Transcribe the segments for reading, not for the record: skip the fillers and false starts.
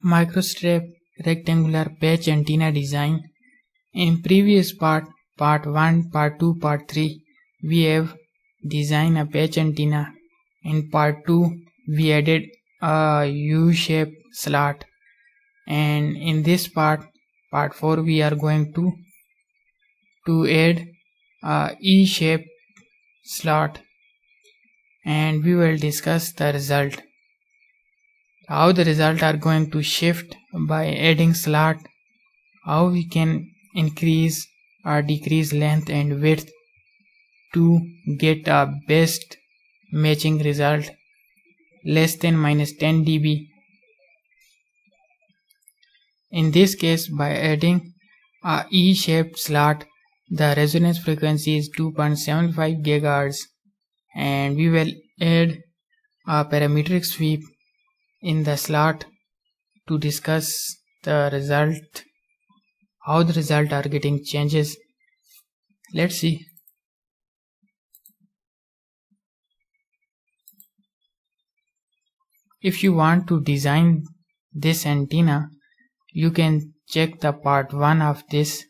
Microstrip rectangular patch antenna design. In previous part 1, part 2, part 3, we have designed a patch antenna. In part 2, we added a U-shaped slot, and in this part 4, we are going to add a E-shaped slot, and we will discuss the result. How the result are going to shift by adding slot, how we can increase or decrease length and width to get a best matching result less than -10 dB. In this case, by adding a E-shaped slot, the resonance frequency is 2.75 GHz, and we will add a parametric sweep in the slot to discuss the result, how the result are getting changes. Let's see. If you want to design this antenna, you can check the part 1 of this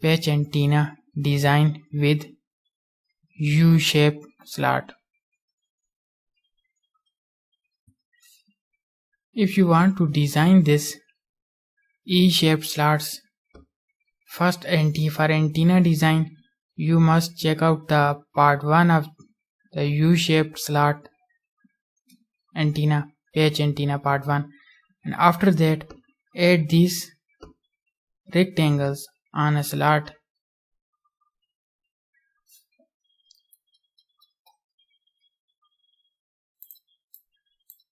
patch antenna design with U-shaped slot. If you want to design this E-shaped slots, first for antenna design, you must check out the part 1 of the U-shaped slot antenna, patch antenna part 1, and after that add these rectangles on a slot.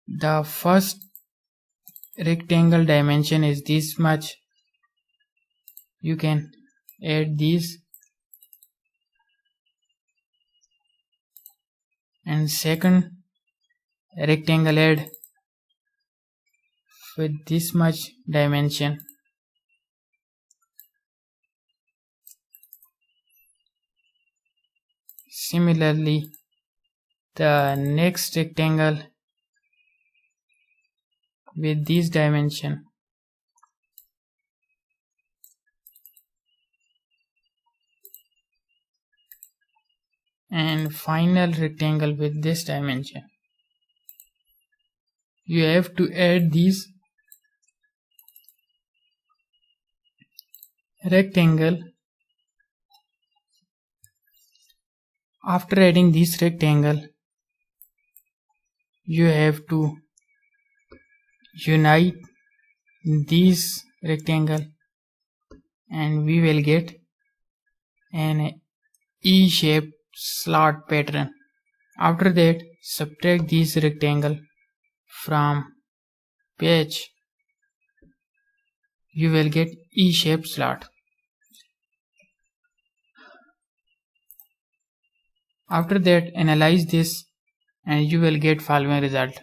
The first rectangle dimension is this much. You can add these, and second rectangle add with this much dimension. Similarly, the next rectangle with this dimension, and final rectangle with this dimension. You have to add these rectangle. After adding this rectangle, you have to unite these rectangle, and we will get an E-shaped slot pattern. After that, subtract this rectangle from patch, you will get E-shaped slot. After that, analyze this and you will get following result.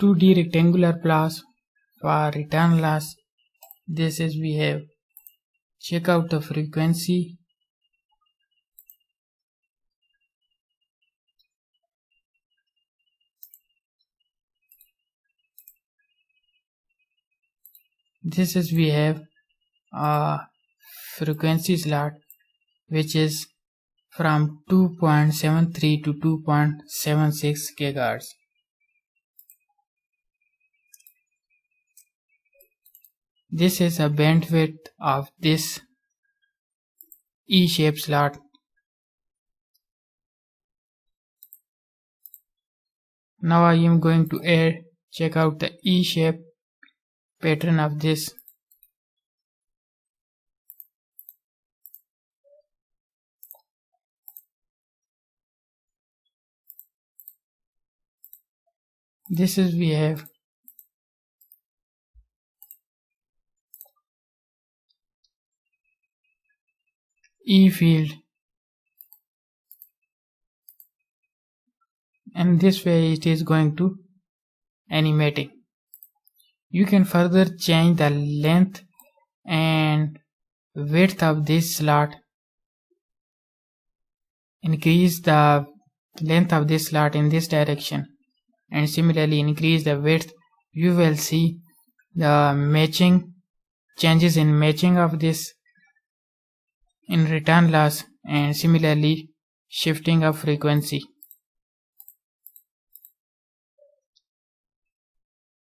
(2D) rectangular plus for return loss. This is we have. Check out the frequency. This is we have a frequency slot which is from 2.73 to 2.76 GHz. This is a bandwidth of this E-shaped slot. Now I am going to check out the E-shaped pattern of this. This is we have E field, and this way it is going to animating. You can further change the length and width of this slot, increase the length of this slot in this direction and similarly increase the width, you will see the matching changes in matching of this in return loss and similarly shifting of frequency.